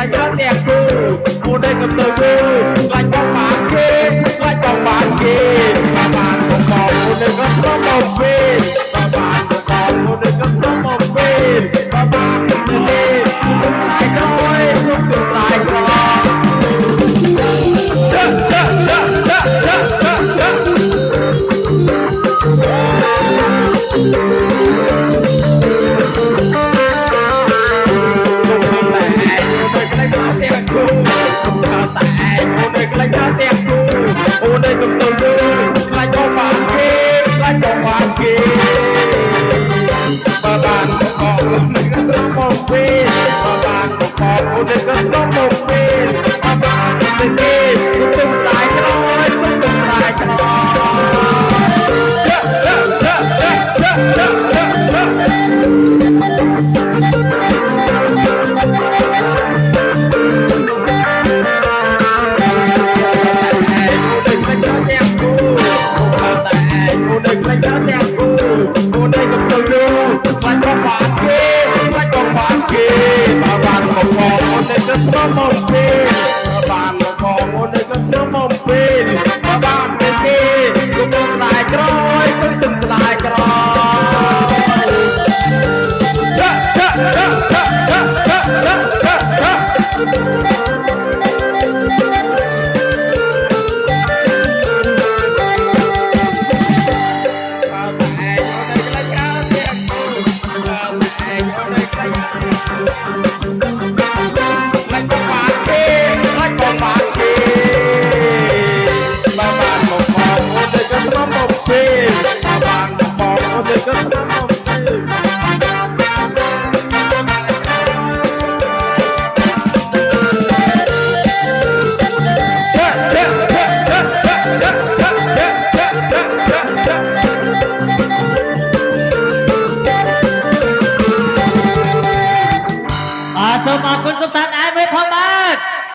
lại nhớ đẹp cô cô đây cầm tờ cô lại con bạn kia lại con bạn kia và bạn của con cô đây có một bên và bạn của con cô đây có một bên và bạn của tôi đi cũng lại thôi cũng lại thôi. Ô đây cầm tờ rơi lại có bạn kia lại có bạn kia và bạn của con cô đây có một bên và bạn của con cô đây có một bên và bạn của tôi đi cũng lại thôi cũng lại cô đây lại nhớ đẹp cô đây cầm tờ rơi lại có bạn kia lại có bạn kia và bạn của con cô đây có một bên